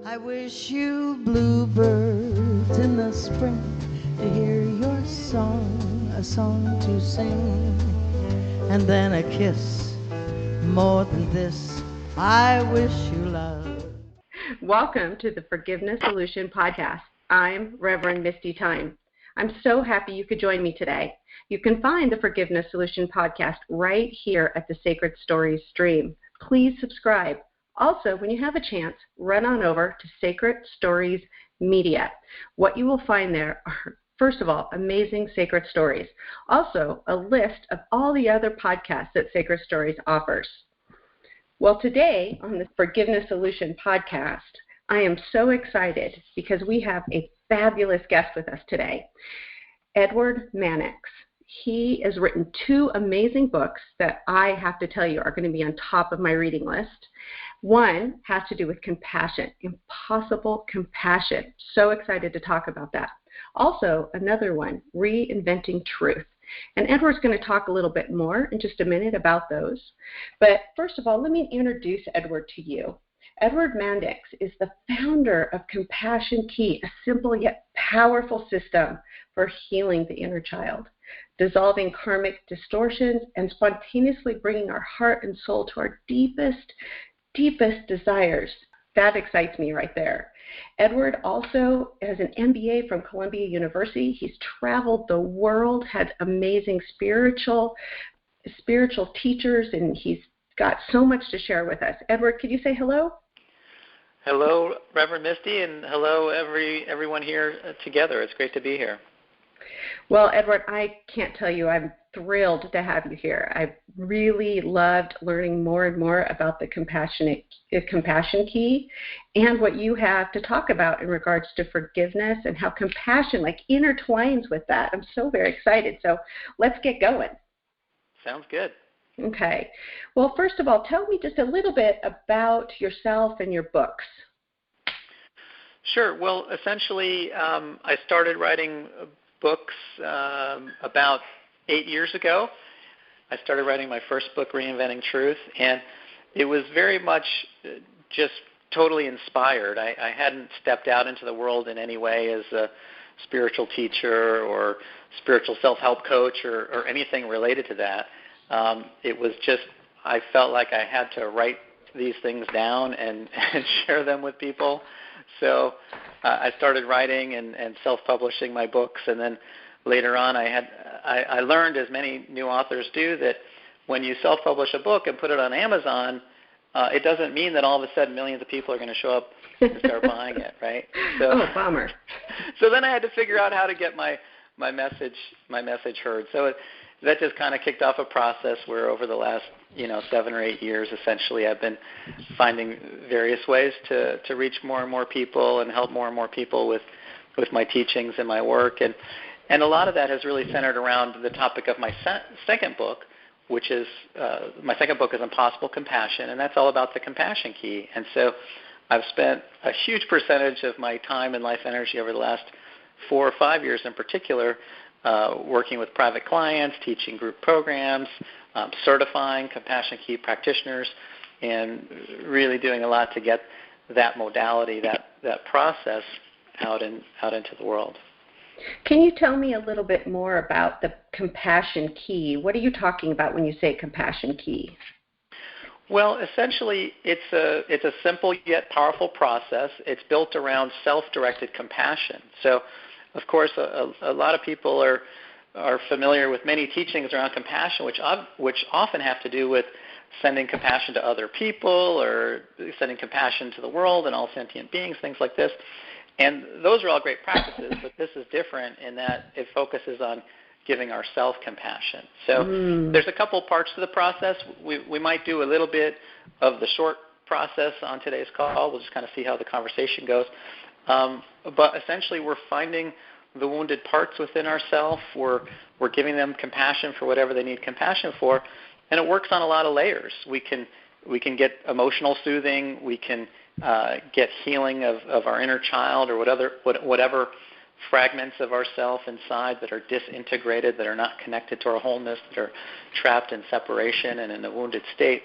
I wish you bluebirds in the spring to hear your song, a song to sing, and then a kiss. More than this, I wish you love. Welcome to the Forgiveness Solution Podcast. I'm Reverend Misty Tyme. I'm so happy you could join me today. You can find the Forgiveness Solution Podcast right here at the Sacred Stories stream. Please subscribe. Also, when you have a chance, run on over to Sacred Stories Media. What you will find there are, first of all, amazing sacred stories. Also, a list of all the other podcasts that Sacred Stories offers. Well, today on the Forgiveness Solution Podcast, I am so excited because we have a fabulous guest with us today, Edward Mannix. He has written 2 amazing books that I have to tell you are going to be on top of my reading list. One has to do with compassion, impossible compassion. So excited to talk about that. Also, another one, reinventing truth. And Edward's going to talk a little bit more in just a minute about those. But first of all, let me introduce Edward to you. Edward Mannix is the founder of Compassion Key, a simple yet powerful system for healing the inner child, dissolving karmic distortions, and spontaneously bringing our heart and soul to our deepest desires. That excites me right there. Edward also has an MBA from Columbia University. He's traveled the world, had amazing spiritual teachers, and he's got so much to share with us. Edward, could you say hello? Hello, Reverend Misty, and hello, everyone here together. It's great to be here. Well, Edward, I can't tell you, I'm thrilled to have you here. I've really loved learning more and more about the Compassion Key and what you have to talk about in regards to forgiveness and how compassion intertwines with that. I'm so very excited. So let's get going. Sounds good. Okay. Well, first of all, tell me just a little bit about yourself and your books. Sure. Well, essentially, I started writing books about 8 years ago. I started writing my first book, Reinventing Truth, and it was very much just totally inspired. I hadn't stepped out into the world in any way as a spiritual teacher or spiritual self-help coach or anything related to that. It was just, I felt like I had to write these things down and share them with people. So I started writing and self-publishing my books, and then later on I learned, as many new authors do, that when you self-publish a book and put it on Amazon, it doesn't mean that all of a sudden millions of people are going to show up and start buying it, right? So, oh, bummer. So then I had to figure out how to get my message heard. So that just kind of kicked off a process where over the last 7 or 8 years, essentially, I've been finding various ways to reach more and more people and help more and more people with my teachings and my work. And a lot of that has really centered around the topic of my second book, which is my second book is Impossible Compassion, and that's all about the Compassion Key. And so I've spent a huge percentage of my time and life energy over the last 4 or 5 years in particular working with private clients, teaching group programs, certifying Compassion Key practitioners, and really doing a lot to get that modality, that process out into the world. Can you tell me a little bit more about the Compassion Key? What are you talking about when you say Compassion Key? Well, essentially, it's a simple yet powerful process. It's built around self-directed compassion. So, of course, a lot of people are familiar with many teachings around compassion, which often have to do with sending compassion to other people or sending compassion to the world and all sentient beings, things like this. And those are all great practices, but this is different in that it focuses on giving ourselves compassion. So there's a couple parts to the process. We might do a little bit of the short process on today's call. We'll just kind of see how the conversation goes. But essentially, we're finding the wounded parts within ourselves. We're giving them compassion for whatever they need compassion for, and it works on a lot of layers. We can get emotional soothing. We can get healing of our inner child or whatever fragments of ourself inside that are disintegrated, that are not connected to our wholeness, that are trapped in separation and in a wounded state.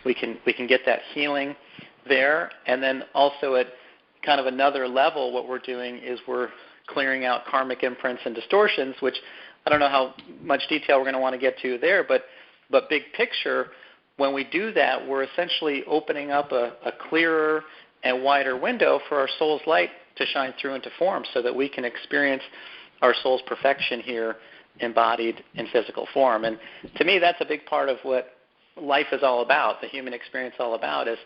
We can get that healing there, and then also it kind of another level, what we're doing is we're clearing out karmic imprints and distortions, which I don't know how much detail we're going to want to get to there, but big picture, when we do that, we're essentially opening up a clearer and wider window for our soul's light to shine through into form so that we can experience our soul's perfection here embodied in physical form. And to me, that's a big part of what life is all about, the human experience all about, is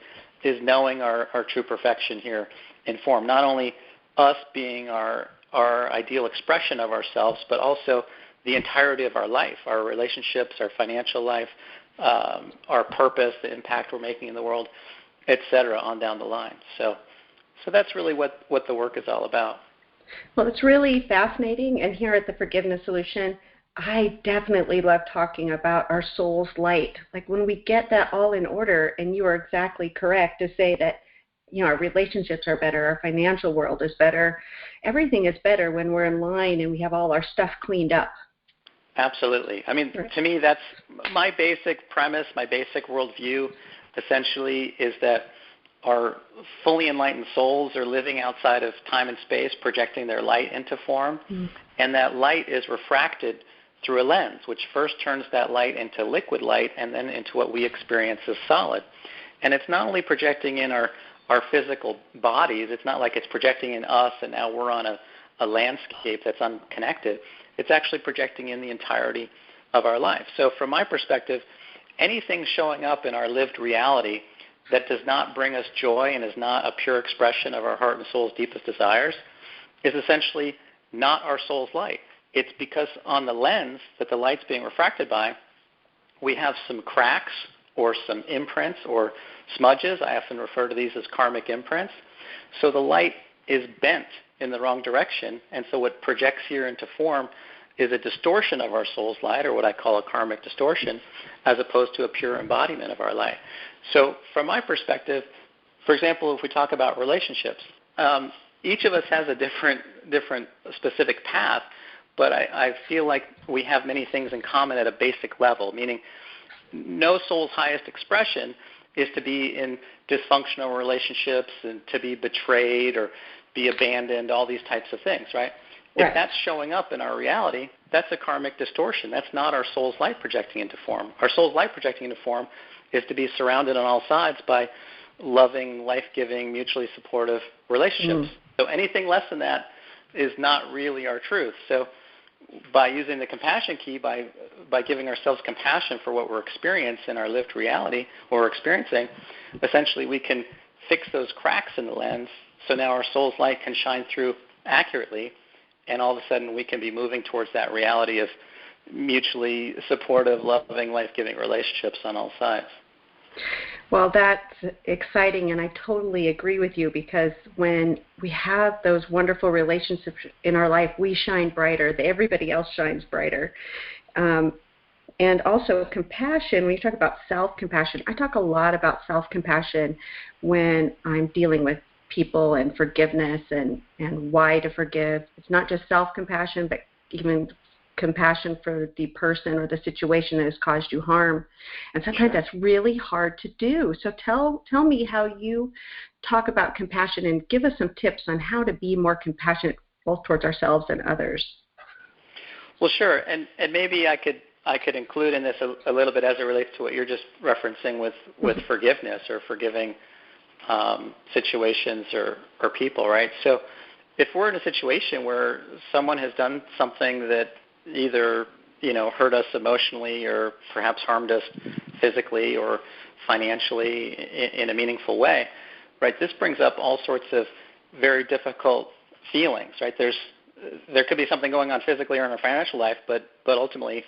knowing our true perfection here in form. Not only us being our ideal expression of ourselves, but also the entirety of our life, our relationships, our financial life, our purpose, the impact we're making in the world, etc., on down the line. So that's really what the work is all about. Well, it's really fascinating, and here at the Forgiveness Solution, I definitely love talking about our soul's light. Like when we get that all in order, and you are exactly correct to say that, our relationships are better, our financial world is better, everything is better when we're in line and we have all our stuff cleaned up. Absolutely. I mean, to me, that's my basic premise, my basic worldview, essentially, is that our fully enlightened souls are living outside of time and space, projecting their light into form, and that light is refracted through a lens, which first turns that light into liquid light and then into what we experience as solid. And it's not only projecting in our physical bodies, it's not like it's projecting in us and now we're on a landscape that's unconnected. It's actually projecting in the entirety of our life. So from my perspective, anything showing up in our lived reality that does not bring us joy and is not a pure expression of our heart and soul's deepest desires is essentially not our soul's light. It's because on the lens that the light's being refracted by, we have some cracks or some imprints or smudges. I often refer to these as karmic imprints. So the light is bent in the wrong direction, and so what projects here into form is a distortion of our soul's light, or what I call a karmic distortion, as opposed to a pure embodiment of our light. So from my perspective, for example, if we talk about relationships, each of us has a different specific path, but I feel like we have many things in common at a basic level, meaning no soul's highest expression is to be in dysfunctional relationships and to be betrayed or be abandoned, all these types of things, right? If that's showing up in our reality, that's a karmic distortion. That's not our soul's light projecting into form. Our soul's light projecting into form is to be surrounded on all sides by loving, life-giving, mutually supportive relationships. So anything less than that is not really our truth. So by using the compassion key, by giving ourselves compassion for what we're experiencing in our lived reality, what we're experiencing, essentially we can fix those cracks in the lens so now our soul's light can shine through accurately, and all of a sudden we can be moving towards that reality of mutually supportive, loving, life-giving relationships on all sides. Well, that's exciting, and I totally agree with you, because when we have those wonderful relationships in our life, we shine brighter. Everybody else shines brighter. And also compassion, when you talk about self-compassion, I talk a lot about self-compassion when I'm dealing with people and forgiveness and why to forgive. It's not just self-compassion, but even compassion for the person or the situation that has caused you harm. And sometimes that's really hard to do. So tell me how you talk about compassion and give us some tips on how to be more compassionate both towards ourselves and others. Well, sure. And maybe I could include in this a little bit as it relates to what you're just referencing with forgiveness or forgiving situations or people, right? So if we're in a situation where someone has done something that either hurt us emotionally or perhaps harmed us physically or financially in a meaningful way, right? This brings up all sorts of very difficult feelings, right? There could be something going on physically or in our financial life, but ultimately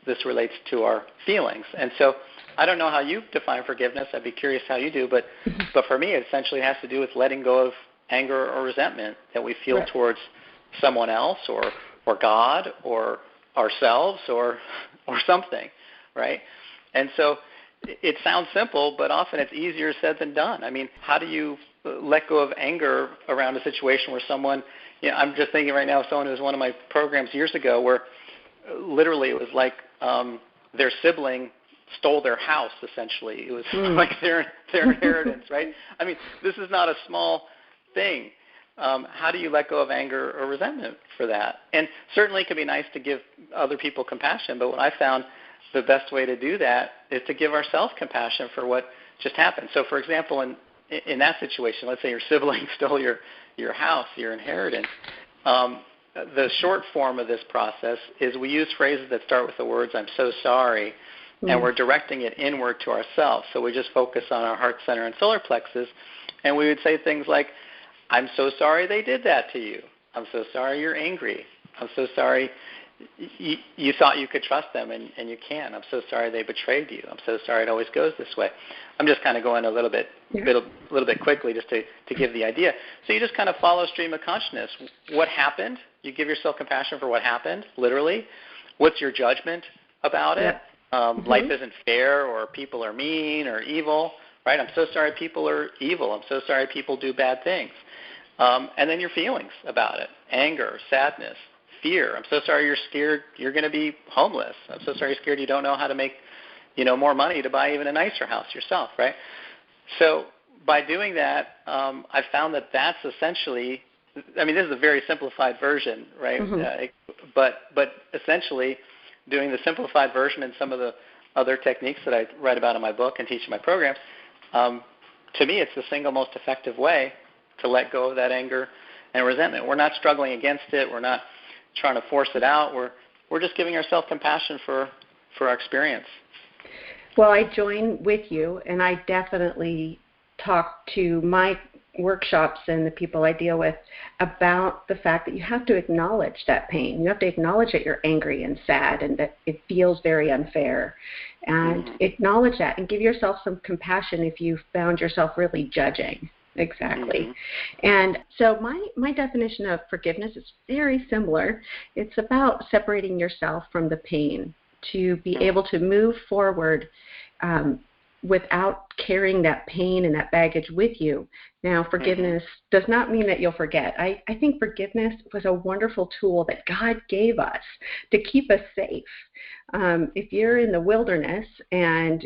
this relates to our feelings. And so I don't know how you define forgiveness. I'd be curious how you do, but for me, it essentially has to do with letting go of anger or resentment that we feel towards someone else or God or ourselves or something, right? And so it sounds simple, but often it's easier said than done. I mean, how do you let go of anger around a situation where someone, I'm just thinking right now of someone who was one of my programs years ago where literally it was like their sibling stole their house, essentially. It was like their inheritance, right? I mean, this is not a small thing. How do you let go of anger or resentment for that? And certainly it can be nice to give other people compassion, but what I found the best way to do that is to give ourselves compassion for what just happened. So, for example, in that situation, let's say your sibling stole your house, your inheritance. The short form of this process is we use phrases that start with the words, "I'm so sorry," and we're directing it inward to ourselves. So we just focus on our heart center and solar plexus, and we would say things like, "I'm so sorry they did that to you. I'm so sorry you're angry. I'm so sorry you thought you could trust them and you can't. I'm so sorry they betrayed you. I'm so sorry it always goes this way." I'm just kind of going a little bit quickly just to give the idea. So you just kind of follow stream of consciousness. What happened? You give yourself compassion for what happened, literally. What's your judgment about it? Life isn't fair, or people are mean or evil, right? I'm so sorry people are evil. I'm so sorry people do bad things. And then your feelings about it: anger, sadness, fear. I'm so sorry you're scared you're going to be homeless. I'm so sorry you're scared you don't know how to make, more money to buy even a nicer house yourself, right? So by doing that, I found that that's essentially, this is a very simplified version, right? But essentially doing the simplified version and some of the other techniques that I write about in my book and teach in my programs, to me it's the single most effective way to let go of that anger and resentment. We're not struggling against it. We're not trying to force it out. We're just giving ourselves compassion for our experience. Well, I join with you, and I definitely talk to my workshops and the people I deal with about the fact that you have to acknowledge that pain. You have to acknowledge that you're angry and sad and that it feels very unfair. And acknowledge that and give yourself some compassion if you found yourself really judging. Exactly. And so my definition of forgiveness is very similar. It's about separating yourself from the pain to be able to move forward without carrying that pain and that baggage with you. Now, forgiveness does not mean that you'll forget. I think forgiveness was a wonderful tool that God gave us to keep us safe. If you're in the wilderness and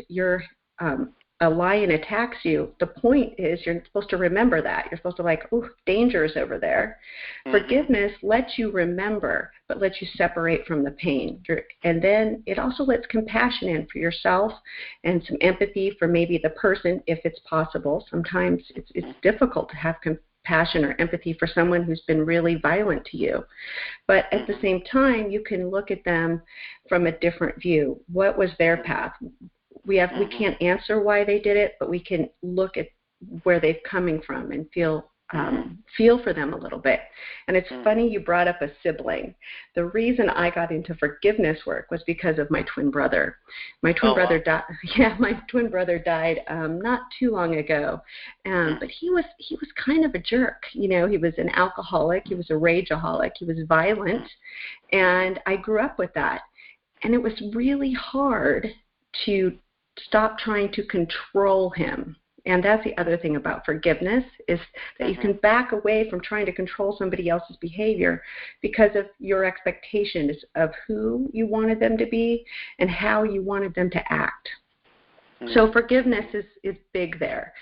a lion attacks you, the point is you're supposed to remember that. You're supposed to danger is over there. Forgiveness lets you remember, but lets you separate from the pain. And then it also lets compassion in for yourself and some empathy for maybe the person, if it's possible. Sometimes it's difficult to have compassion or empathy for someone who's been really violent to you. But at the same time, you can look at them from a different view. What was their path? We can't answer why they did it, but we can look at where they're coming from and feel for them a little bit. And it's funny you brought up a sibling. The reason I got into forgiveness work was because of my twin brother. My twin brother died. Yeah, my twin brother died not too long ago. But he was kind of a jerk. He was an alcoholic. He was a rageaholic. He was violent, and I grew up with that. And it was really hard to stop trying to control him. And that's the other thing about forgiveness, is that you can back away from trying to control somebody else's behavior because of your expectations of who you wanted them to be and how you wanted them to act. So forgiveness is big there.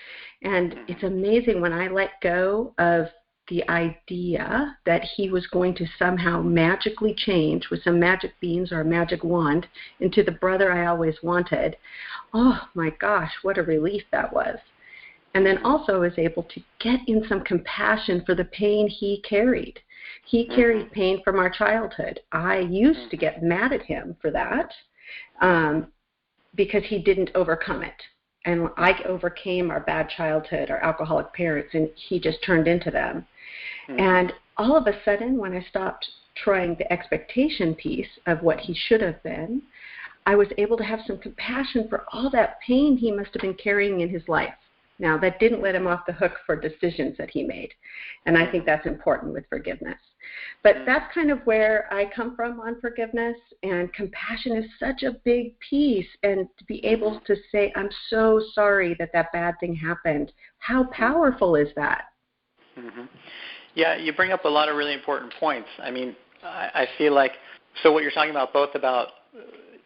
And it's amazing when I let go of the idea that he was going to somehow magically change with some magic beans or a magic wand into the brother I always wanted. Oh my gosh, what a relief that was. And then also I was able to get in some compassion for the pain he carried. He carried pain from our childhood. I used to get mad at him for that because he didn't overcome it. And I overcame our bad childhood, our alcoholic parents, and he just turned into them. And all of a sudden, when I stopped trying the expectation piece of what he should have been, I was able to have some compassion for all that pain he must have been carrying in his life. Now, that didn't let him off the hook for decisions that he made. And I think that's important with forgiveness. But that's kind of where I come from on forgiveness. And compassion is such a big piece. And to be able to say, I'm so sorry that bad thing happened. How powerful is that? Yeah, you bring up a lot of really important points. I feel like, so what you're talking about, both about,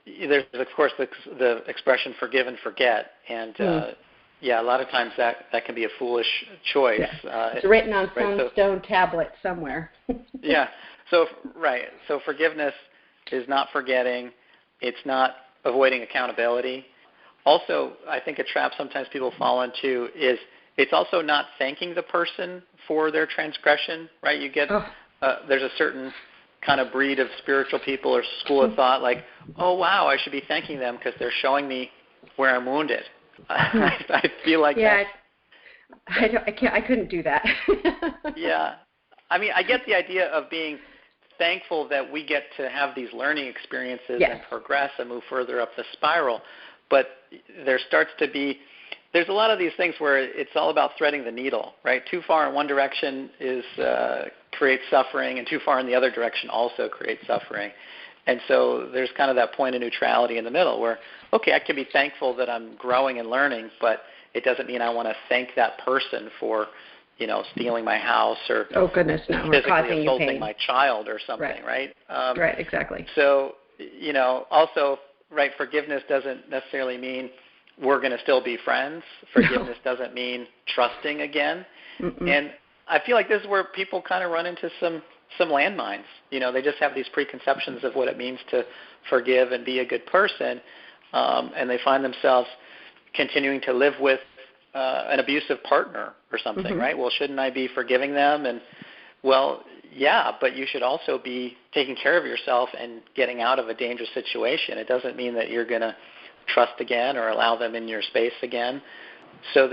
there's of course the expression forgive and forget, and a lot of times that can be a foolish choice. Yeah. It's written on some stone tablet somewhere. Yeah. So forgiveness is not forgetting. It's not avoiding accountability. Also, I think a trap sometimes people fall into is it's also not thanking the person for their transgression, right? You get there's a certain kind of breed of spiritual people or school of thought like, oh, wow, I should be thanking them because they're showing me where I'm wounded. I feel like I couldn't do that. Yeah. I mean, I get the idea of being thankful that we get to have these learning experiences and progress and move further up the spiral. But there's a lot of these things where it's all about threading the needle, right? Too far in one direction creates suffering, and too far in the other direction also creates suffering. And so there's kind of that point of neutrality in the middle where, okay, I can be thankful that I'm growing and learning, but it doesn't mean I want to thank that person for, stealing my house or physically assaulting my child or something, right? Right, exactly. So, also, right, forgiveness doesn't necessarily mean we're going to still be friends. Forgiveness doesn't mean trusting again. Mm-mm. And I feel like this is where people kind of run into some landmines. They just have these preconceptions of what it means to forgive and be a good person, and they find themselves continuing to live with an abusive partner or something, mm-hmm. right? Well, shouldn't I be forgiving them? And, well, yeah, but you should also be taking care of yourself and getting out of a dangerous situation. It doesn't mean that you're going to trust again or allow them in your space again. So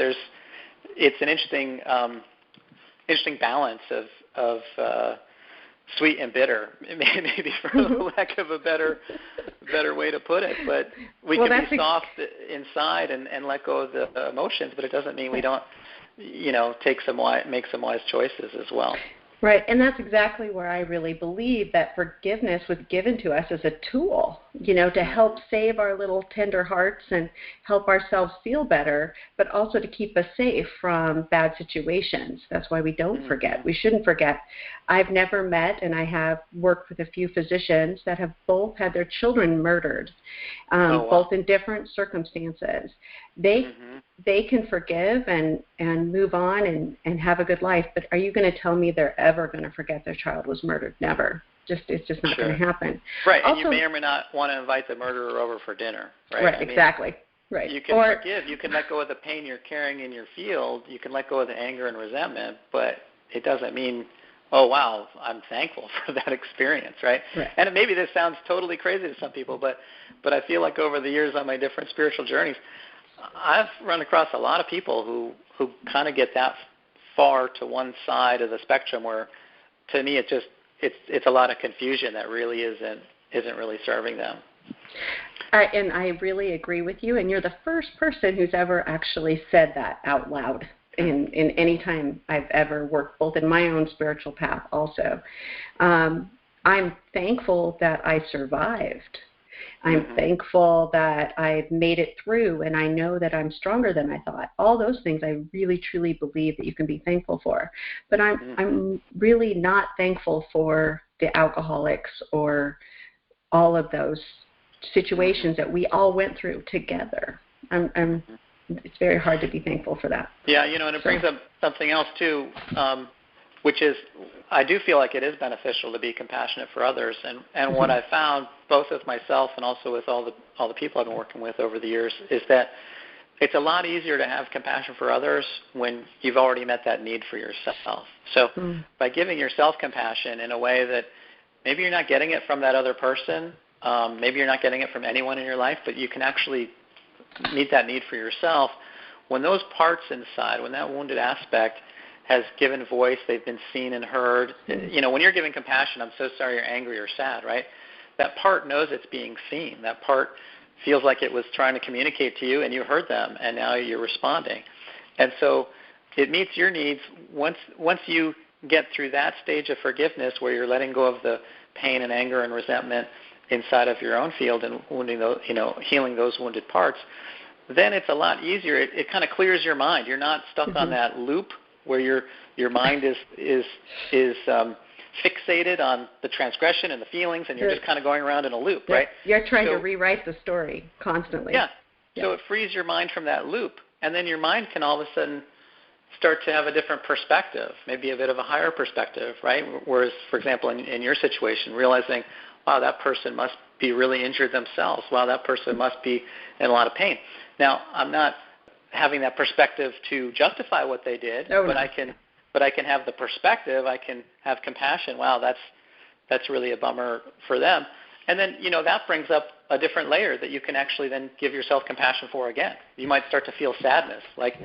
it's an interesting balance of sweet and bitter, maybe for lack of a better way to put it. But we can be soft inside and let go of the emotions, but it doesn't mean we don't, make some wise choices as well. Right, and that's exactly where I really believe that forgiveness was given to us as a tool, to help save our little tender hearts and help ourselves feel better, but also to keep us safe from bad situations. That's why we don't forget. We shouldn't forget. I've never met, and I have worked with a few physicians that have both had their children murdered, both in different circumstances. They can forgive and move on and have a good life, but are you going to tell me they're ever going to forget their child was murdered? Never. It's just not going to happen. Right, also, and you may or may not want to invite the murderer over for dinner, right? Right, exactly. Right. You can forgive. You can let go of the pain you're carrying in your field. You can let go of the anger and resentment, but it doesn't mean, oh, wow, I'm thankful for that experience, right? And maybe this sounds totally crazy to some people, but I feel like over the years on my different spiritual journeys, I've run across a lot of people who kind of get that far to one side of the spectrum where, to me, it's a lot of confusion that really isn't really serving them. And I really agree with you. And you're the first person who's ever actually said that out loud in any time I've ever worked, both in my own spiritual path also. I'm thankful that I survived. I'm thankful that I've made it through, and I know that I'm stronger than I thought. All those things I really, truly believe that you can be thankful for. But I'm really not thankful for the alcoholics or all of those situations that we all went through together. It's very hard to be thankful for that. Yeah, and it brings up something else, too, which is I do feel like it is beneficial to be compassionate for others. And what I've found, both with myself and also with all the people I've been working with over the years, is that it's a lot easier to have compassion for others when you've already met that need for yourself. So by giving yourself compassion in a way that maybe you're not getting it from that other person, maybe you're not getting it from anyone in your life, but you can actually meet that need for yourself. When those parts inside, when that wounded aspect has given voice, they've been seen and heard. When you're giving compassion, I'm so sorry, you're angry or sad, right? That part knows it's being seen. That part feels like it was trying to communicate to you, and you heard them, and now you're responding. And so it meets your needs. Once you get through that stage of forgiveness where you're letting go of the pain and anger and resentment inside of your own field and healing those wounded parts, then it's a lot easier. It kind of clears your mind. You're not stuck on that loop where your mind is fixated on the transgression and the feelings, and you're just kind of going around in a loop, right? You're trying to rewrite the story constantly. Yeah. So it frees your mind from that loop, and then your mind can all of a sudden start to have a different perspective, maybe a bit of a higher perspective, right? Whereas, for example, in your situation, realizing, wow, that person must be really injured themselves. Wow, that person must be in a lot of pain. Now, I'm not having that perspective to justify what they did, but I can have the perspective. I can have compassion. Wow, that's really a bummer for them. And then, that brings up a different layer that you can actually then give yourself compassion for again. You might start to feel sadness, like,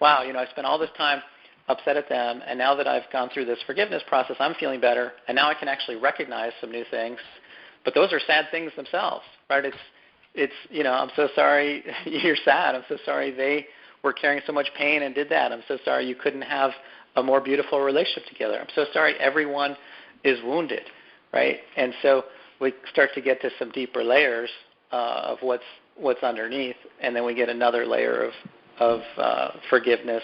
wow, I spent all this time upset at them, and now that I've gone through this forgiveness process, I'm feeling better, and now I can actually recognize some new things. But those are sad things themselves, right? It's I'm so sorry you're sad. I'm so sorry they were carrying so much pain and did that. I'm so sorry you couldn't have a more beautiful relationship together. I'm so sorry everyone is wounded, right? And so we start to get to some deeper layers of what's underneath, and then we get another layer of forgiveness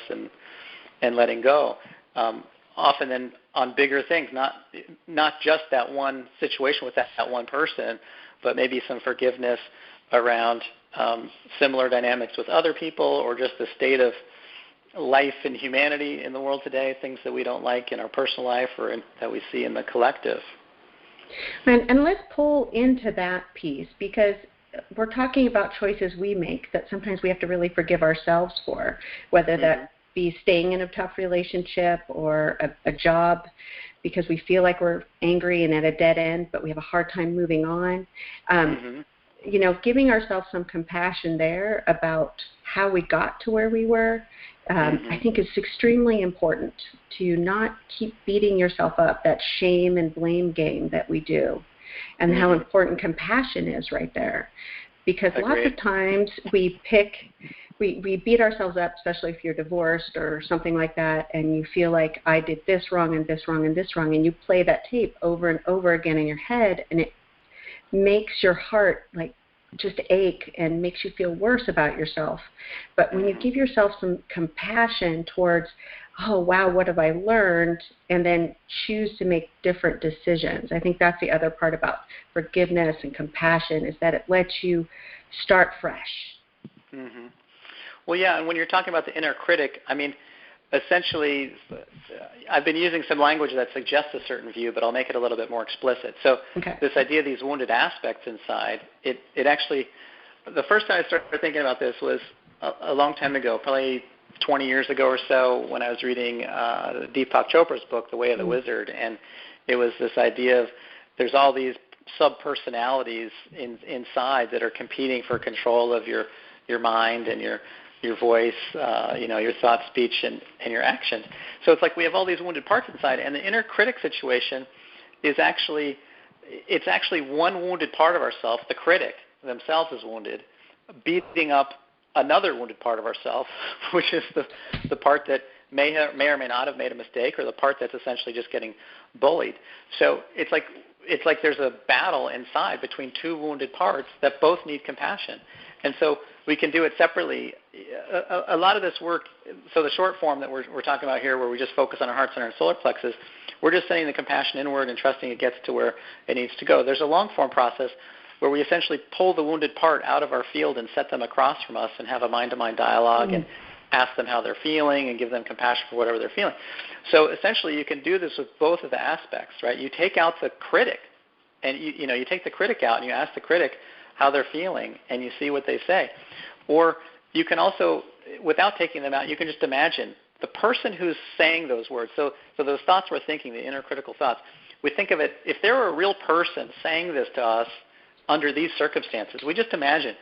and letting go. Often then on bigger things, not just that one situation with that one person, but maybe some forgiveness around similar dynamics with other people, or just the state of life and humanity in the world today, things that we don't like in our personal life or that we see in the collective. And let's pull into that piece, because we're talking about choices we make that sometimes we have to really forgive ourselves for, whether that be staying in a tough relationship or a job because we feel like we're angry and at a dead end, but we have a hard time moving on. Giving ourselves some compassion there about how we got to where we were, I think is extremely important, to not keep beating yourself up, that shame and blame game that we do, and how important compassion is right there. Because lots of times we beat ourselves up, especially if you're divorced or something like that, and you feel like I did this wrong and this wrong and this wrong, and you play that tape over and over again in your head, and it makes your heart like just ache and makes you feel worse about yourself. But when you give yourself some compassion towards, oh, wow, what have I learned, and then choose to make different decisions. I think that's the other part about forgiveness and compassion, is that it lets you start fresh. Mm-hmm. Well, yeah, and when you're talking about the inner critic, I mean, essentially, I've been using some language that suggests a certain view, but I'll make it a little bit more explicit. So this idea of these wounded aspects inside, it actually, the first time I started thinking about this was a long time ago, probably 20 years ago or so, when I was reading Deepak Chopra's book, The Way of the Wizard, and it was this idea of there's all these sub-personalities inside that are competing for control of your mind and your voice, your thought, speech, and your actions. So it's like we have all these wounded parts inside, and the inner critic situation is actually one wounded part of ourselves, the critic themselves is wounded, beating up another wounded part of ourselves, which is the part that may or may not have made a mistake, or the part that's essentially just getting bullied. So it's like there's a battle inside between two wounded parts that both need compassion. And so we can do it separately. A lot of this work, so the short form that we're talking about here, where we just focus on our heart center and solar plexus, we're just sending the compassion inward and trusting it gets to where it needs to go. There's a long form process where we essentially pull the wounded part out of our field and set them across from us and have a mind-to-mind dialogue and ask them how they're feeling and give them compassion for whatever they're feeling. So essentially you can do this with both of the aspects, right? You take out the critic, and you take the critic out and you ask the critic how they're feeling, and you see what they say. Or you can also, without taking them out, you can just imagine the person who's saying those words. So those thoughts we're thinking, the inner critical thoughts, we think of it, if there were a real person saying this to us under these circumstances, we just imagine,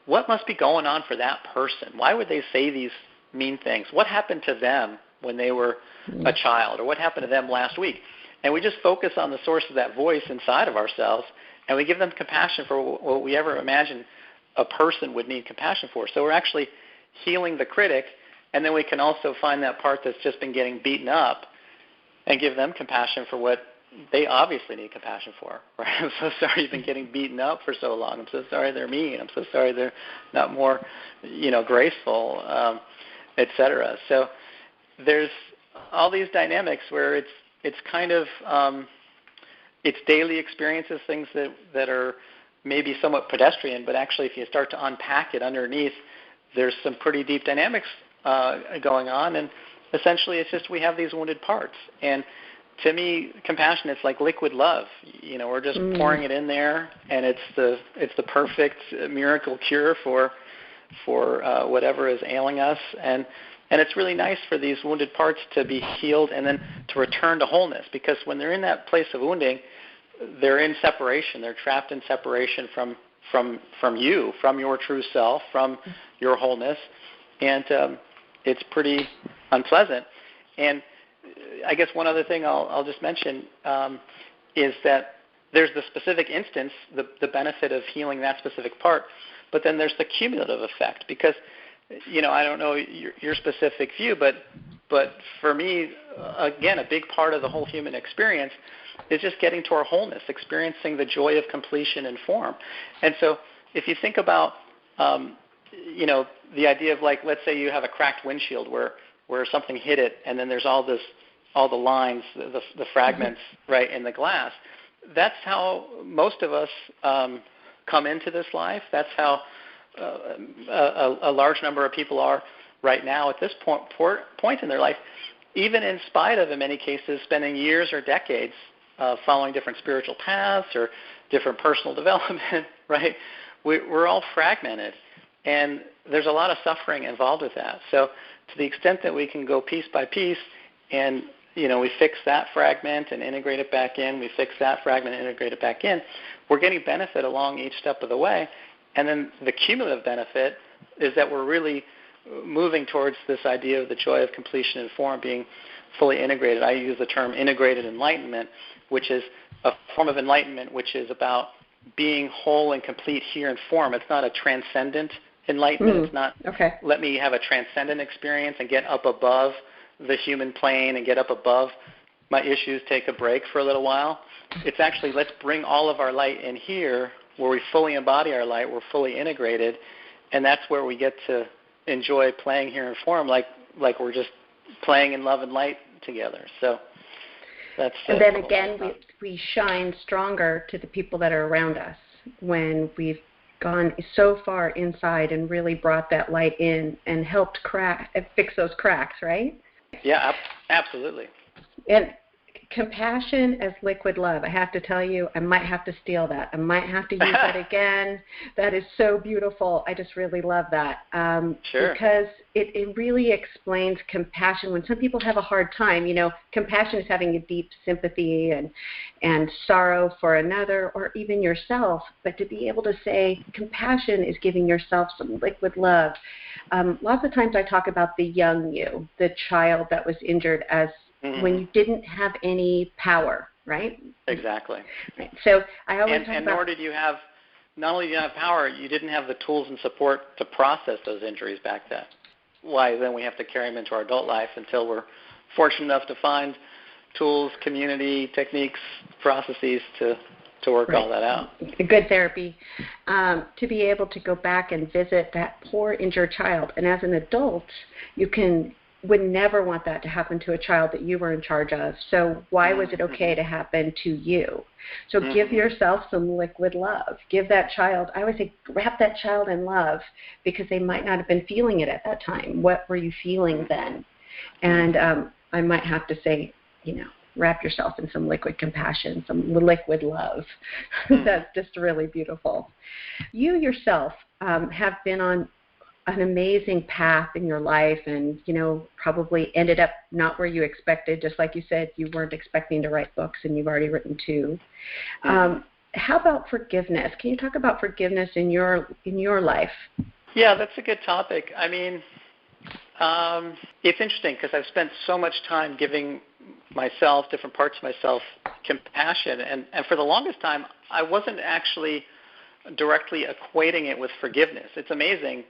what must be going on for that person? Why would they say these mean things? What happened to them when they were a child? Or what happened to them last week? And we just focus on the source of that voice inside of ourselves, and we give them compassion for what we ever imagine a person would need compassion for. So we're actually healing the critic, and then we can also find that part that's just been getting beaten up and give them compassion for what they obviously need compassion for. Right? I'm so sorry you've been getting beaten up for so long. I'm so sorry they're mean. I'm so sorry they're not more, graceful, etc. So there's all these dynamics where it's kind of it's daily experiences, things that are maybe somewhat pedestrian, but actually if you start to unpack it underneath, there's some pretty deep dynamics going on, and essentially it's just we have these wounded parts. And to me, compassion, it's like liquid love. We're just pouring it in there, and it's the perfect miracle cure for whatever is ailing us. And it's really nice for these wounded parts to be healed and then to return to wholeness, because when they're in that place of wounding, they're in separation. They're trapped in separation from you, from your true self, from your wholeness, and it's pretty unpleasant. And I guess one other thing I'll just mention is that there's the specific instance, the benefit of healing that specific part, but then there's the cumulative effect, because I don't know your specific view, but for me, again, a big part of the whole human experience is just getting to our wholeness, experiencing the joy of completion and form. And so if you think about the idea of, like, let's say you have a cracked windshield where something hit it, and then there's all the lines, the fragments, right, in the glass. That's how most of us come into this life. That's how a large number of people are right now at this point in their life, even in spite of, in many cases, spending years or decades following different spiritual paths or different personal development, right? We're all fragmented, and there's a lot of suffering involved with that. So to the extent that we can go piece by piece and we fix that fragment and integrate it back in, we fix that fragment and integrate it back in, we're getting benefit along each step of the way. And then the cumulative benefit is that we're really moving towards this idea of the joy of completion and form being fully integrated. I use the term integrated enlightenment, which is a form of enlightenment which is about being whole and complete here in form. It's not a transcendent enlightenment. It's not, let me have a transcendent experience and get up above the human plane and get up above my issues, take a break for a little while. It's actually, let's bring all of our light in here where we fully embody our light, we're fully integrated, and that's where we get to enjoy playing here in form like we're just playing in love and light together. So that's and then again, we shine stronger to the people that are around us when we've gone so far inside and really brought that light in and helped fix those cracks, right? Yeah, absolutely. And compassion as liquid love. I have to tell you, I might have to steal that. I might have to use that again. That is so beautiful. I just really love that. Sure. Because it really explains compassion. When some people have a hard time, compassion is having a deep sympathy and sorrow for another or even yourself. But to be able to say compassion is giving yourself some liquid love. Lots of times I talk about the young you, the child that was injured as when you didn't have any power, right? Exactly. Right. So I always talk and about, nor did you have, not only did you have power, you didn't have the tools and support to process those injuries back then. Why then we have to carry them into our adult life until we're fortunate enough to find tools, community, techniques, processes to work all that out. Good therapy. To be able to go back and visit that poor injured child. And as an adult, you would never want that to happen to a child that you were in charge of. So why was it okay to happen to you? So give yourself some liquid love. Give that child, I always say, wrap that child in love, because they might not have been feeling it at that time. What were you feeling then? And I might have to say, wrap yourself in some liquid compassion, some liquid love. That's just really beautiful. You yourself have been on an amazing path in your life and, probably ended up not where you expected. Just like you said, you weren't expecting to write books and you've already written 2. How about forgiveness? Can you talk about forgiveness in your life? Yeah, that's a good topic. I mean, it's interesting because I've spent so much time giving myself, different parts of myself, compassion. And for the longest time, I wasn't actually directly equating it with forgiveness. It's amazing.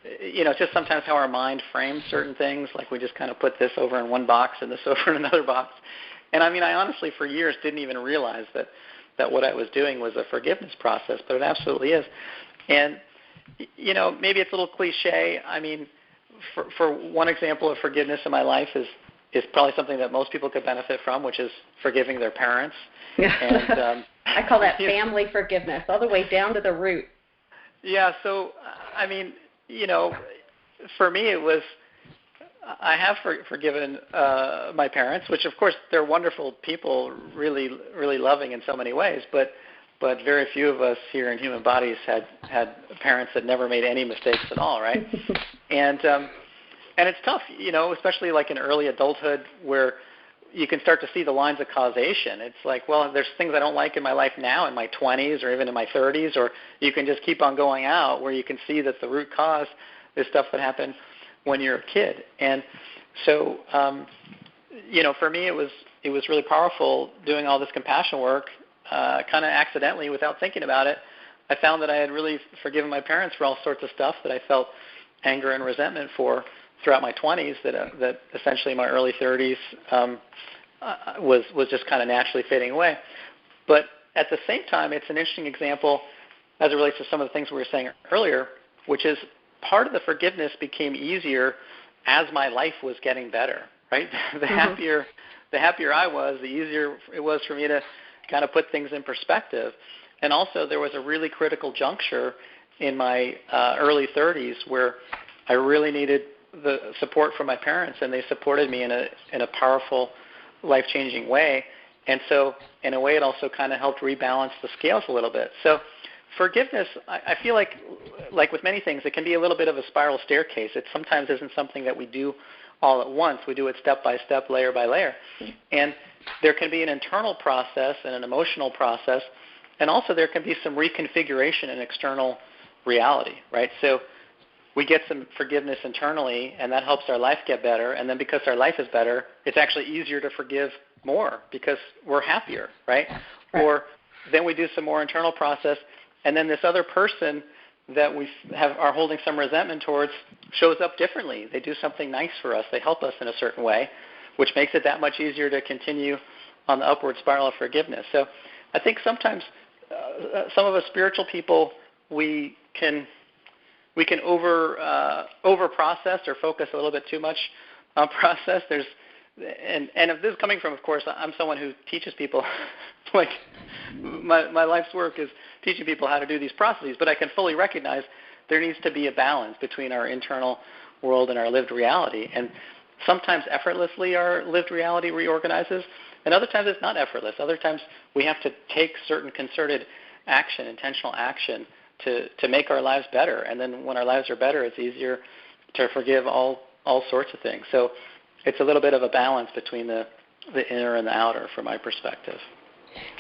It's just sometimes how our mind frames certain things, like we just kind of put this over in one box and this over in another box. And I mean, I honestly for years didn't even realize that what I was doing was a forgiveness process, but it absolutely is. And, maybe it's a little cliche. I mean, for one example of forgiveness in my life is probably something that most people could benefit from, which is forgiving their parents. And I call that family forgiveness, all the way down to the root. Yeah, so, I mean, for me it was, I have forgiven my parents, which of course they're wonderful people, really, really loving in so many ways, but very few of us here in human bodies had parents that never made any mistakes at all, right? And it's tough, especially like in early adulthood where you can start to see the lines of causation. It's like, well, there's things I don't like in my life now in my 20s or even in my 30s, or you can just keep on going out where you can see that the root cause is stuff that happened when you're a kid. And so, for me it was really powerful doing all this compassion work, kind of accidentally without thinking about it. I found that I had really forgiven my parents for all sorts of stuff that I felt anger and resentment for throughout my 20s that essentially in my early 30s was just kind of naturally fading away. But at the same time, it's an interesting example as it relates to some of the things we were saying earlier, which is part of the forgiveness became easier as my life was getting better, right? The happier I was, the easier it was for me to kind of put things in perspective. And also there was a really critical juncture in my early 30s where I really needed the support from my parents, and they supported me in a powerful, life-changing way. And so in a way it also kind of helped rebalance the scales a little bit. So forgiveness, I feel like with many things, it can be a little bit of a spiral staircase. It sometimes isn't something that we do all at once. We do it step by step, layer by layer. And there can be an internal process and an emotional process, and also there can be some reconfiguration in external reality, right? So we get some forgiveness internally, and that helps our life get better. And then because our life is better, it's actually easier to forgive more because we're happier, right? Or then we do some more internal process, and then this other person that we are holding some resentment towards shows up differently. They do something nice for us. They help us in a certain way, which makes it that much easier to continue on the upward spiral of forgiveness. So I think sometimes some of us spiritual people, we can over process or focus a little bit too much on process. And if this is coming from, of course, I'm someone who teaches people, like my life's work is teaching people how to do these processes, but I can fully recognize there needs to be a balance between our internal world and our lived reality. And sometimes effortlessly our lived reality reorganizes, and other times it's not effortless. Other times we have to take certain concerted action, intentional action, to make our lives better. And then when our lives are better, it's easier to forgive all sorts of things. So it's a little bit of a balance between the inner and the outer from my perspective.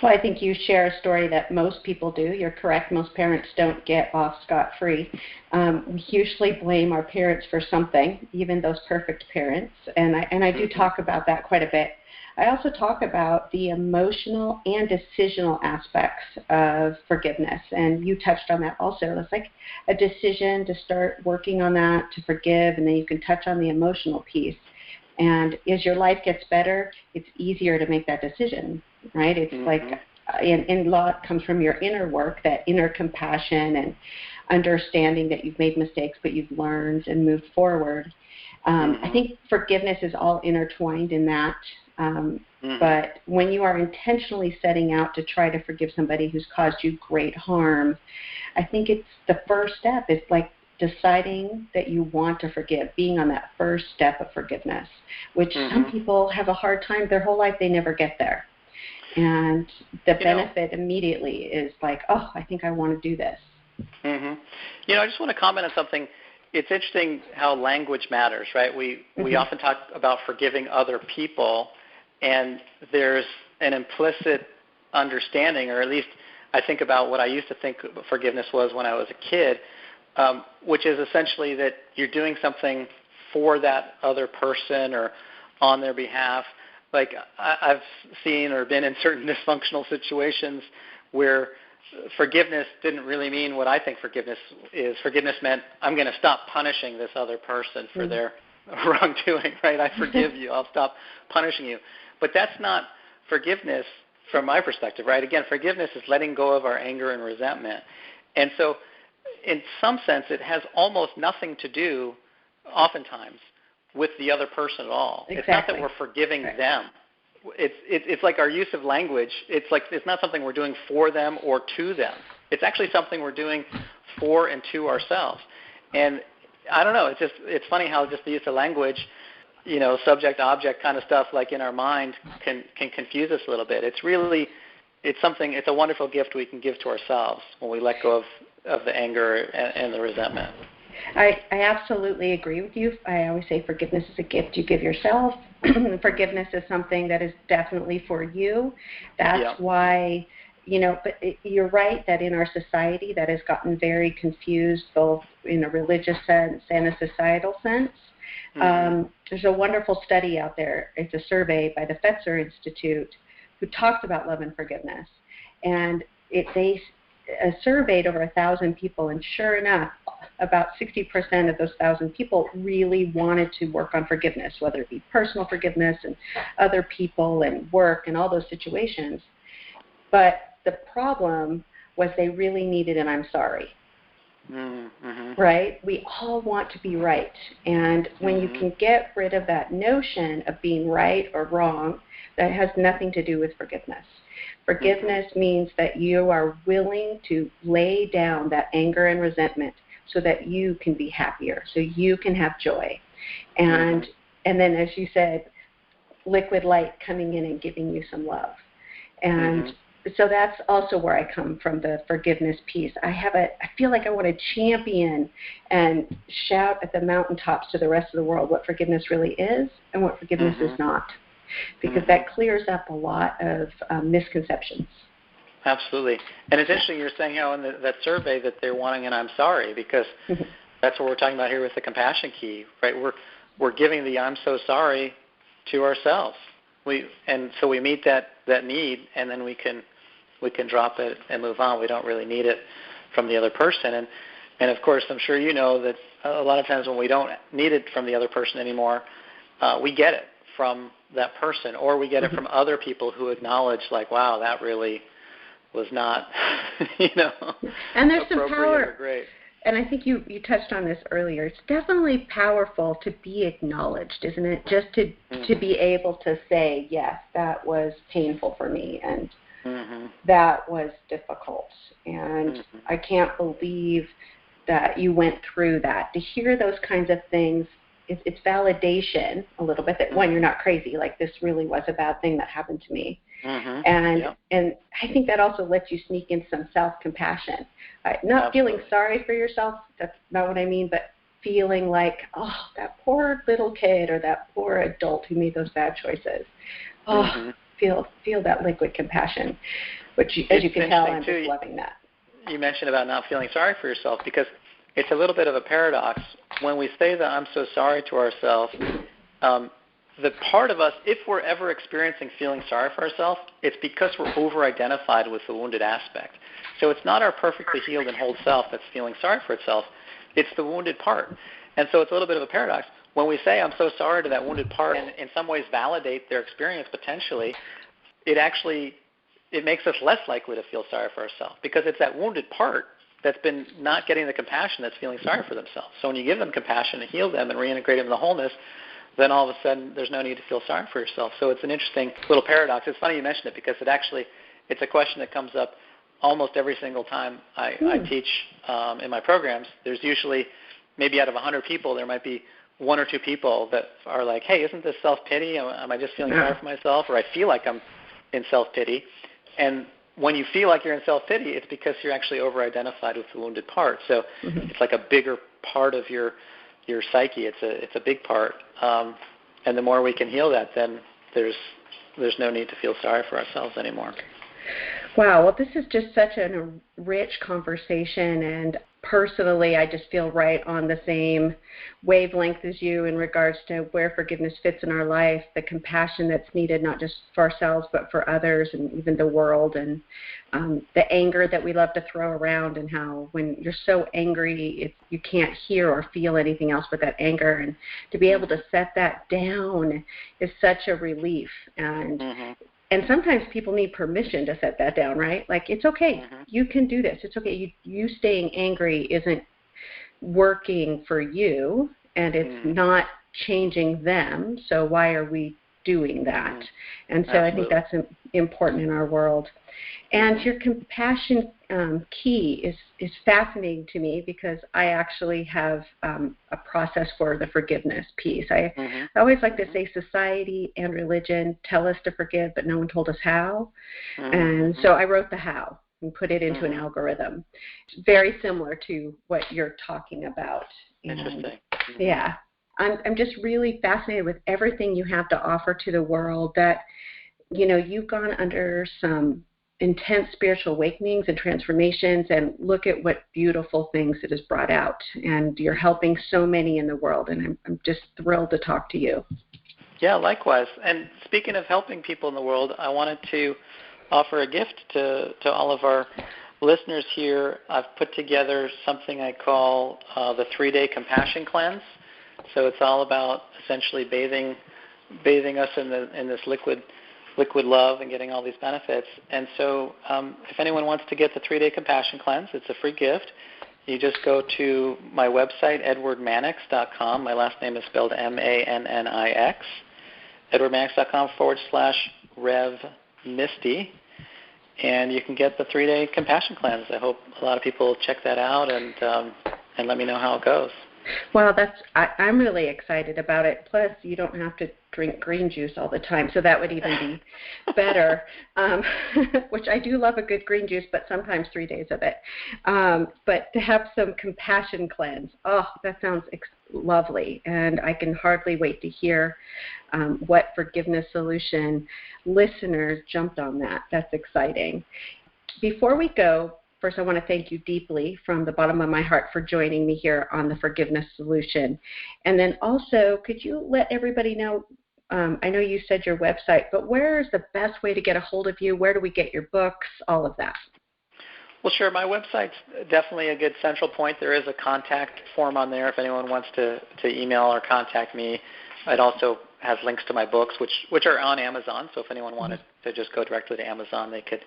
Well, I think you share a story that most people do. You're correct. Most parents don't get off scot-free. We usually blame our parents for something, even those perfect parents. And I do talk about that quite a bit. I also talk about the emotional and decisional aspects of forgiveness. And you touched on that also. It's like a decision to start working on that, to forgive, and then you can touch on the emotional piece. And as your life gets better, it's easier to make that decision, right? It's like, and a lot comes from your inner work, that inner compassion and understanding that you've made mistakes, but you've learned and moved forward. I think forgiveness is all intertwined in that. But when you are intentionally setting out to try to forgive somebody who's caused you great harm, I think it's the first step. It's like deciding that you want to forgive, being on that first step of forgiveness, which some people have a hard time their whole life. They never get there. And the benefit immediately is like, oh, I think I want to do this. I just want to comment on something. It's interesting how language matters, right? We often talk about forgiving other people, and there's an implicit understanding, or at least I think about what I used to think forgiveness was when I was a kid, which is essentially that you're doing something for that other person or on their behalf. Like I've seen or been in certain dysfunctional situations where forgiveness didn't really mean what I think forgiveness is. Forgiveness meant I'm going to stop punishing this other person for their wrongdoing, right? I forgive you. I'll stop punishing you. But that's not forgiveness from my perspective, right? Again, forgiveness is letting go of our anger and resentment. And so in some sense, it has almost nothing to do, oftentimes, with the other person at all. Exactly. It's not that we're forgiving them. It's like our use of language. It's not something we're doing for them or to them. It's actually something we're doing for and to ourselves. And I don't know. It's funny how just the use of language, subject object kind of stuff, like in our mind, can confuse us a little bit. It's a wonderful gift we can give to ourselves when we let go of the anger and the resentment. I absolutely agree with you. I always say forgiveness is a gift you give yourself. Forgiveness is something that is definitely for you. That's why, but you're right that in our society that has gotten very confused, both in a religious sense and a societal sense. There's a wonderful study out there. It's a survey by the Fetzer Institute who talks about love and forgiveness. And they surveyed over 1,000 people, and sure enough, about 60% of those 1,000 people really wanted to work on forgiveness, whether it be personal forgiveness and other people and work and all those situations. But the problem was they really needed an I'm sorry. Right? We all want to be right. And when you can get rid of that notion of being right or wrong, that has nothing to do with forgiveness. Forgiveness means that you are willing to lay down that anger and resentment so that you can be happier, so you can have joy. And then, as you said, liquid light coming in and giving you some love. And so that's also where I come from, the forgiveness piece. I feel like I want to champion and shout at the mountaintops to the rest of the world what forgiveness really is and what forgiveness is not, because that clears up a lot of misconceptions. Absolutely. And it's interesting you're saying how in that survey that they're wanting an I'm sorry, because that's what we're talking about here with the compassion key, right? We're giving the I'm so sorry to ourselves. So we meet that need, and then we can drop it and move on. We don't really need it from the other person. And of course, I'm sure you know that a lot of times when we don't need it from the other person anymore, we get it from that person, or we get it from other people who acknowledge, like, wow, that really was not, and there's some power. Or great. And I think you touched on this earlier. It's definitely powerful to be acknowledged, isn't it? Just to be able to say, yes, that was painful for me, and that was difficult. And I can't believe that you went through that. To hear those kinds of things, it's validation a little bit that, one, you're not crazy. Like, this really was a bad thing that happened to me. And I think that also lets you sneak in some self-compassion. Not feeling sorry for yourself, that's not what I mean, but feeling like, oh, that poor little kid or that poor adult who made those bad choices. Oh, feel that liquid compassion, which, as you can tell, I'm just loving that. You mentioned about not feeling sorry for yourself, because it's a little bit of a paradox. When we say that I'm so sorry to ourselves, the part of us, if we're ever experiencing feeling sorry for ourselves, it's because we're over-identified with the wounded aspect. So it's not our perfectly healed and whole self that's feeling sorry for itself. It's the wounded part. And so it's a little bit of a paradox. When we say I'm so sorry to that wounded part and in some ways validate their experience potentially, it makes us less likely to feel sorry for ourselves, because it's that wounded part that's been not getting the compassion that's feeling sorry for themselves. So when you give them compassion and heal them and reintegrate them in the wholeness, then all of a sudden there's no need to feel sorry for yourself. So it's an interesting little paradox. It's funny you mentioned it, because it's a question that comes up almost every single time I teach in my programs. There's usually, maybe out of 100 people, there might be one or two people that are like, hey, isn't this self-pity? Am I just feeling sorry for myself? Or I feel like I'm in self-pity. And when you feel like you're in self-pity, it's because you're actually over-identified with the wounded part. So it's like a bigger part of your psyche. It's a big part. And the more we can heal that, then there's no need to feel sorry for ourselves anymore. Wow. Well, this is just such a rich conversation, and personally, I just feel right on the same wavelength as you in regards to where forgiveness fits in our life, the compassion that's needed, not just for ourselves, but for others and even the world, and the anger that we love to throw around, and how when you're so angry, you can't hear or feel anything else but that anger. And to be able to set that down is such a relief. And sometimes people need permission to set that down, right? Like, it's okay. You can do this. It's okay. You staying angry isn't working for you, and it's not changing them. So why are we doing that. And so I think that's important in our world. And your compassion key is fascinating to me because I actually have a process for the forgiveness piece. I always like to say society and religion tell us to forgive, but no one told us how. And so I wrote the how and put it into an algorithm. It's very similar to what you're talking about. Interesting. Yeah. I'm just really fascinated with everything you have to offer to the world, that, you know, you've gone under some intense spiritual awakenings and transformations, and look at what beautiful things it has brought out. And you're helping so many in the world, and I'm just thrilled to talk to you. Yeah, likewise. And speaking of helping people in the world, I wanted to offer a gift to all of our listeners here. I've put together something I call the 3-day compassion cleanse. So it's all about essentially bathing us in this liquid love and getting all these benefits. And so if anyone wants to get the 3-day compassion cleanse, it's a free gift. You just go to my website, edwardmannix.com. My last name is spelled Mannix. edwardmannix.com/Rev Misty. And you can get the 3-day compassion cleanse. I hope a lot of people check that out and let me know how it goes. Well, I'm really excited about it. Plus, you don't have to drink green juice all the time, so that would even be better, which I do love a good green juice, but sometimes 3 days of it. But to have some compassion cleanse, that sounds lovely, and I can hardly wait to hear what Forgiveness Solution listeners jumped on that. That's exciting. Before we go, first, I want to thank you deeply from the bottom of my heart for joining me here on the Forgiveness Solution. And then also, could you let everybody know, I know you said your website, but where is the best way to get a hold of you? Where do we get your books? All of that. Well, sure. My website's definitely a good central point. There is a contact form on there if anyone wants to email or contact me. It also has links to my books, which are on Amazon. So if anyone wanted to just go directly to Amazon, they could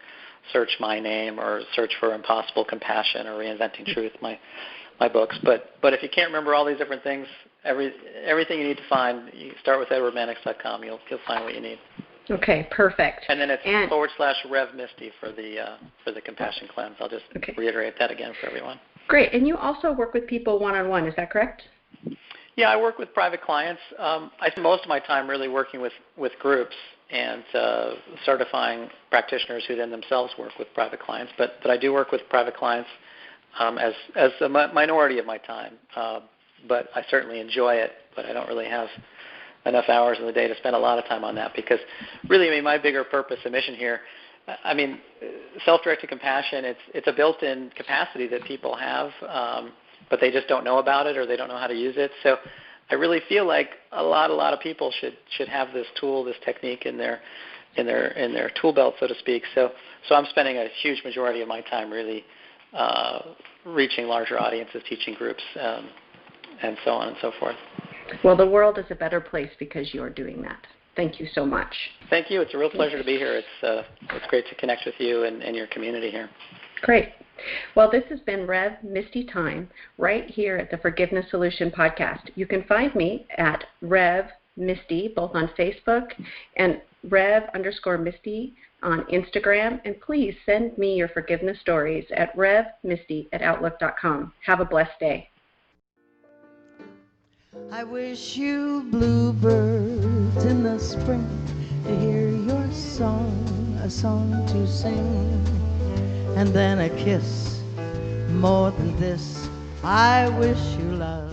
search my name or search for Impossible Compassion or Reinventing Truth, my books. But if you can't remember all these different things, everything you need to find, you start with edwardmannix.com. You'll find what you need. Okay, perfect. And then it's /Rev Misty for the compassion cleanse. I'll just reiterate that again for everyone. Great. And you also work with people one-on-one, is that correct? Yeah, I work with private clients. I spend most of my time really working with groups and certifying practitioners who then themselves work with private clients. But I do work with private clients as a minority of my time. But I certainly enjoy it, but I don't really have enough hours in the day to spend a lot of time on that because really, I mean, my bigger purpose and mission here, I mean, self-directed compassion, it's a built-in capacity that people have, but they just don't know about it or they don't know how to use it. So I really feel like a lot of people should have this tool, this technique in their tool belt, so to speak. So I'm spending a huge majority of my time really reaching larger audiences, teaching groups, and so on and so forth. Well, the world is a better place because you're doing that. Thank you so much. Thank you. It's a real pleasure to be here. It's great to connect with you and your community here. Great. Well, this has been Rev Misty Tyme right here at the Forgiveness Solution podcast. You can find me at Rev Misty, both on Facebook and Rev_Misty on Instagram. And please send me your forgiveness stories at revmisty@outlook.com. Have a blessed day. I wish you bluebirds in the spring to hear your song, a song to sing, and then a kiss more than this. I wish you love.